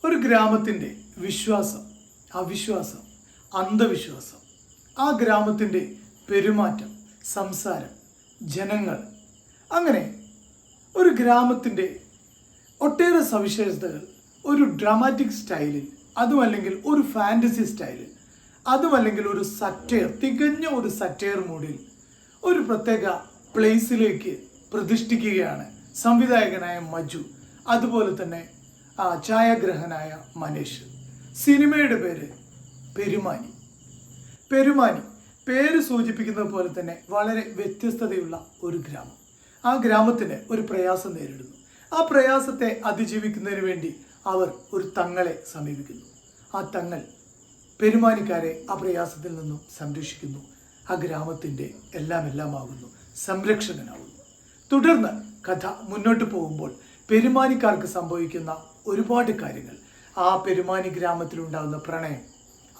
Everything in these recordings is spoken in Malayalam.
ഒരു ഗ്രാമത്തിൻ്റെ വിശ്വാസം, അവിശ്വാസം, അന്ധവിശ്വാസം, ആ ഗ്രാമത്തിൻ്റെ പെരുമാറ്റം, സംസാരം, ജനങ്ങൾ, അങ്ങനെ ഒരു ഗ്രാമത്തിൻ്റെ ഒട്ടേറെ സവിശേഷതകൾ ഒരു ഡ്രാമാറ്റിക് സ്റ്റൈലിൽ, അതുമല്ലെങ്കിൽ ഒരു ഫാൻറ്റസി സ്റ്റൈലിൽ, അതുമല്ലെങ്കിൽ ഒരു സറ്റയർ, തികഞ്ഞ ഒരു സറ്റയർ മൂഡിൽ ഒരു പ്രത്യേക പ്ലേസിലേക്ക് പ്രതിഷ്ഠിക്കുകയാണ് സംവിധായകനായ മജു, അതുപോലെ തന്നെ ഛായാഗ്രഹനായ മനീഷ്. സിനിമയുടെ പേര് പെരുമാനി. പെരുമാനി പേര് സൂചിപ്പിക്കുന്നത് പോലെ തന്നെ വളരെ വ്യത്യസ്തതയുള്ള ഒരു ഗ്രാമം. ആ ഗ്രാമത്തിന് ഒരു പ്രയാസം നേരിടുന്നു. ആ പ്രയാസത്തെ അതിജീവിക്കുന്നതിന് വേണ്ടി അവർ ഒരു തങ്ങളെ സമീപിക്കുന്നു. ആ തങ്ങൾ പെരുമാനിക്കാരെ ആ പ്രയാസത്തിൽ നിന്നും സംരക്ഷിക്കുന്നു. ആ ഗ്രാമത്തിൻ്റെ എല്ലാമാകുന്നു, സംരക്ഷകനാകുന്നു. തുടർന്ന് കഥ മുന്നോട്ട് പോകുമ്പോൾ പെരുമാനിക്കാർക്ക് സംഭവിക്കുന്ന ഒരുപാട് കാര്യങ്ങൾ, ആ പെരുമാനി ഗ്രാമത്തിലുണ്ടാകുന്ന പ്രണയം,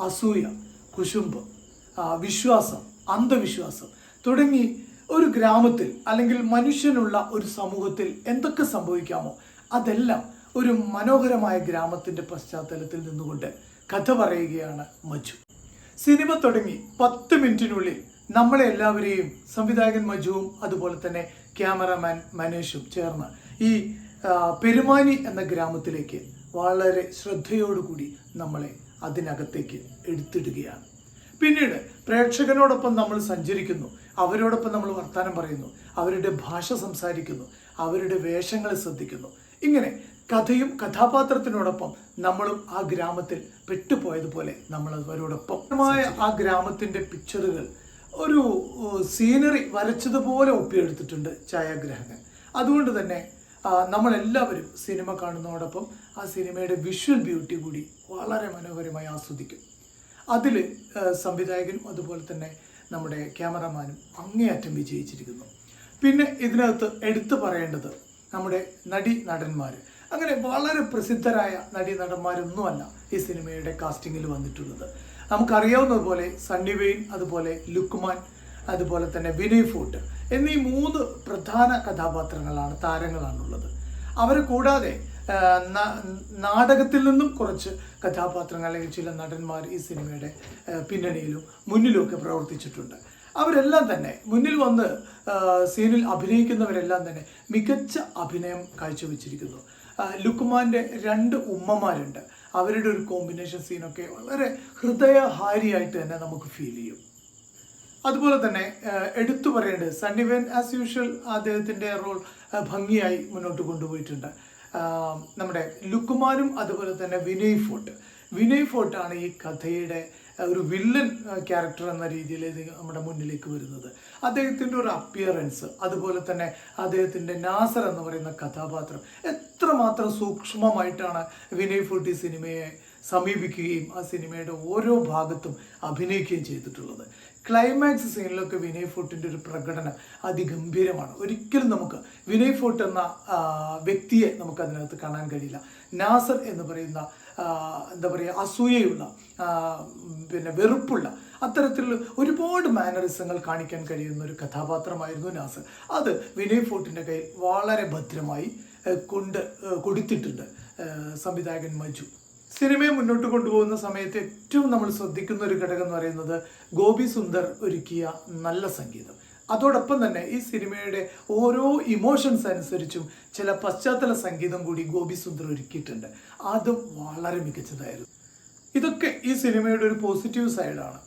അസൂയ, കുശുമ്പ്, വിശ്വാസം, അന്ധവിശ്വാസം തുടങ്ങി ഒരു ഗ്രാമത്തിൽ അല്ലെങ്കിൽ മനുഷ്യനുള്ള ഒരു സമൂഹത്തിൽ എന്തൊക്കെ സംഭവിക്കാമോ അതെല്ലാം ഒരു മനോഹരമായ ഗ്രാമത്തിൻ്റെ പശ്ചാത്തലത്തിൽ നിന്നുകൊണ്ട് കഥ പറയുകയാണ് മജു. സിനിമ തുടങ്ങി 10 മിനിറ്റിനുള്ളിൽ നമ്മളെ എല്ലാവരെയും സംവിധായകൻ മജുവും അതുപോലെ തന്നെ ക്യാമറമാൻ മനീഷും ചേർന്ന് ഈ പെരുമാനി എന്ന ഗ്രാമത്തിലേക്ക് വളരെ ശ്രദ്ധയോടുകൂടി നമ്മളെ അതിനകത്തേക്ക് എടുത്തിടുകയാണ്. പിന്നീട് പ്രേക്ഷകനോടൊപ്പം നമ്മൾ സഞ്ചരിക്കുന്നു, അവരോടൊപ്പം നമ്മൾ വർത്തമാനം പറയുന്നു, അവരുടെ ഭാഷ സംസാരിക്കുന്നു, അവരുടെ വേഷങ്ങളെ ശ്രദ്ധിക്കുന്നു. ഇങ്ങനെ കഥയും കഥാപാത്രത്തിനോടൊപ്പം നമ്മളും ആ ഗ്രാമത്തിൽ പെട്ടുപോയതുപോലെ നമ്മൾ അവരോടൊപ്പം ആ ഗ്രാമത്തിൻ്റെ പിക്ചറുകൾ ഒരു സീനറി വരച്ചതുപോലെ ഒപ്പിയെടുത്തിട്ടുണ്ട് ഛായാഗ്രഹകൻ. അതുകൊണ്ട് തന്നെ നമ്മളെല്ലാവരും സിനിമ കാണുന്നതോടൊപ്പം ആ സിനിമയുടെ വിഷ്വൽ ബ്യൂട്ടി കൂടി വളരെ മനോഹരമായി ആസ്വദിക്കും. അതിൽ സംവിധായകനും അതുപോലെ തന്നെ നമ്മുടെ ക്യാമറമാനും അങ്ങേയറ്റം വിജയിച്ചിരിക്കുന്നു. പിന്നെ ഇതിനകത്ത് എടുത്തു പറയേണ്ടത് നമ്മുടെ നടന്മാർ. അങ്ങനെ വളരെ പ്രസിദ്ധരായ നടന്മാരൊന്നുമല്ല ഈ സിനിമയുടെ കാസ്റ്റിങ്ങിൽ വന്നിട്ടുള്ളത്. നമുക്കറിയാവുന്നതുപോലെ സണ്ണി വെയിൻ, അതുപോലെ ലുക്മാൻ, അതുപോലെ തന്നെ വിനയ് ഫോർട്ട് എന്നീ 3 പ്രധാന താരങ്ങളാണുള്ളത്. അവരെ കൂടാതെ നാടകത്തിൽ നിന്നും കുറച്ച് കഥാപാത്രങ്ങൾ അല്ലെങ്കിൽ ചില നടന്മാർ ഈ സിനിമയുടെ പിന്നണിയിലും മുന്നിലുമൊക്കെ പ്രവർത്തിച്ചിട്ടുണ്ട്. അവരെല്ലാം തന്നെ മുന്നിൽ വന്ന് സീനിൽ അഭിനയിക്കുന്നവരെല്ലാം തന്നെ മികച്ച അഭിനയം കാഴ്ചവെച്ചിരിക്കുന്നു. ലുക്മാൻ്റെ 2 ഉമ്മമാരുണ്ട്. അവരുടെ ഒരു കോമ്പിനേഷൻ സീനൊക്കെ വളരെ ഹൃദയഹാരിയായിട്ട് തന്നെ നമുക്ക് ഫീൽ ചെയ്യും. അതുപോലെ തന്നെ എടുത്തു പറയേണ്ടത് സണ്ണി വെയിൻ ആസ് യൂഷ്വൽ അദ്ദേഹത്തിൻ്റെ റോൾ ഭംഗിയായി മുന്നോട്ട് കൊണ്ടുപോയിട്ടുണ്ട്. നമ്മുടെ ലുക്മാനും അതുപോലെ തന്നെ വിനയ് ഫോർട്ടാണ് ഈ കഥയുടെ ഒരു വില്ലൻ ക്യാരക്ടർ എന്ന രീതിയിൽ നമ്മുടെ മുന്നിലേക്ക് വരുന്നത്. അദ്ദേഹത്തിൻ്റെ ഒരു അപ്പിയറൻസ്, അതുപോലെ തന്നെ അദ്ദേഹത്തിൻ്റെ നാസർ എന്ന് പറയുന്ന കഥാപാത്രം എത്രമാത്രം സൂക്ഷ്മമായിട്ടാണ് വിനയ് ഫോർട്ട് ഈ സിനിമയെ സമീപിക്കുകയും ആ സിനിമയുടെ ഓരോ ഭാഗത്തും അഭിനയിക്കുകയും ചെയ്തിട്ടുള്ളത്. ക്ലൈമാക്സ് സീനിലൊക്കെ വിനയ് ഫോർട്ടിൻ്റെ ഒരു പ്രകടനം അതിഗംഭീരമാണ്. ഒരിക്കലും നമുക്ക് വിനയ് ഫോർട്ട് എന്ന വ്യക്തിയെ നമുക്ക് അതിനകത്ത് കാണാൻ കഴിയില്ല. നാസർ എന്ന് പറയുന്ന അസൂയയുള്ള, പിന്നെ വെറുപ്പുള്ള, അത്തരത്തിലുള്ള ഒരുപാട് മാനറിസങ്ങൾ കാണിക്കാൻ കഴിയുന്ന ഒരു കഥാപാത്രമായിരുന്നു നാസർ. അത് വിനയ് ഫോർട്ടിൻ്റെ കയ്യിൽ വളരെ ഭദ്രമായി കൊടുത്തിട്ടുണ്ട് സംവിധായകൻ മജു. സിനിമയെ മുന്നോട്ട് കൊണ്ടുപോകുന്ന സമയത്ത് ഏറ്റവും നമ്മൾ ശ്രദ്ധിക്കുന്ന ഒരു ഘടകം എന്ന് പറയുന്നത് ഗോപി സുന്ദർ ഒരുക്കിയ നല്ല സംഗീതം. അതോടൊപ്പം തന്നെ ഈ സിനിമയുടെ ഓരോ ഇമോഷൻസ് അനുസരിച്ചും ചില പശ്ചാത്തല സംഗീതം കൂടി ഗോപി സുന്ദർ ഒരുക്കിയിട്ടുണ്ട്. അതും വളരെ മികച്ചതായിരുന്നു. ഇതൊക്കെ ഈ സിനിമയുടെ ഒരു പോസിറ്റീവ് സൈഡാണ്.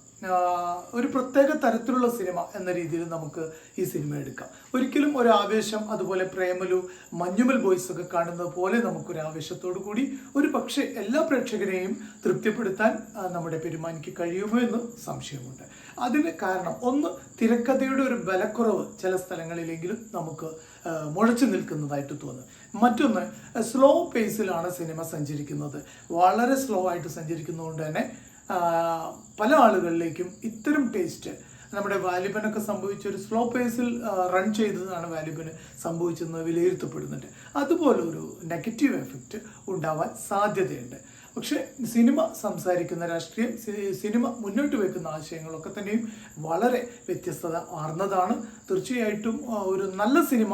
ഒരു പ്രത്യേക തരത്തിലുള്ള സിനിമ എന്ന രീതിയിൽ നമുക്ക് ഈ സിനിമ എടുക്കാം. ഒരിക്കലും ഒരു ആവേശം, അതുപോലെ പ്രേമലു, മഞ്ഞുമൽ ബോയ്സ് ഒക്കെ കാണുന്നത് പോലെ നമുക്കൊരു ആവേശത്തോടു കൂടി ഒരു പക്ഷേ എല്ലാ പ്രേക്ഷകരെയും തൃപ്തിപ്പെടുത്താൻ നമ്മുടെ പെരുമാനിക്ക് കഴിയുമോ എന്ന് സംശയമുണ്ട്. അതിന് കാരണം ഒന്ന്, തിരക്കഥയുടെ ഒരു ബലക്കുറവ് ചില സ്ഥലങ്ങളിലെങ്കിലും നമുക്ക് മുഴച്ചു നിൽക്കുന്നതായിട്ട് തോന്നുന്നു. മറ്റൊന്ന്, സ്ലോ പേസിലാണ് സിനിമ സഞ്ചരിക്കുന്നത്. വളരെ സ്ലോ ആയിട്ട് സഞ്ചരിക്കുന്നതുകൊണ്ട് തന്നെ പല ആളുകളിലേക്കും ഇത്തരം ടേസ്റ്റ്, നമ്മുടെ വാലിബനൊക്കെ സംഭവിച്ച ഒരു സ്ലോ പേസിൽ റൺ ചെയ്തതാണ് വാലിബന് സംഭവിച്ചെന്ന് വിലയിരുത്തപ്പെടുന്നുണ്ട്. അതുപോലെ ഒരു നെഗറ്റീവ് എഫക്റ്റ് ഉണ്ടാവാൻ സാധ്യതയുണ്ട്. പക്ഷേ സിനിമ സംസാരിക്കുന്ന രാഷ്ട്രീയം, സിനിമ മുന്നോട്ട് വെക്കുന്ന ആശയങ്ങളൊക്കെ തന്നെയും വളരെ വ്യത്യസ്തത ആർന്നതാണ്. തീർച്ചയായിട്ടും ഒരു നല്ല സിനിമ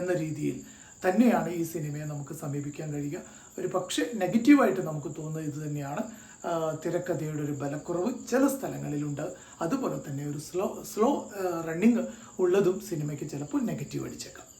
എന്ന രീതിയിൽ തന്നെയാണ് ഈ സിനിമയെ നമുക്ക് സമീപിക്കാൻ കഴിയുക. ഒരു പക്ഷേ നെഗറ്റീവായിട്ട് നമുക്ക് തോന്നുന്നത് ഇത് തന്നെയാണ്. തിരക്കഥയുടെ ഒരു ബലക്കുറവ് ചില സ്ഥലങ്ങളിലുണ്ട്. അതുപോലെ തന്നെ ഒരു സ്ലോ റണ്ണിങ് ഉള്ളതും സിനിമയ്ക്ക് ചിലപ്പോൾ നെഗറ്റീവ് അടിച്ചേക്കാം.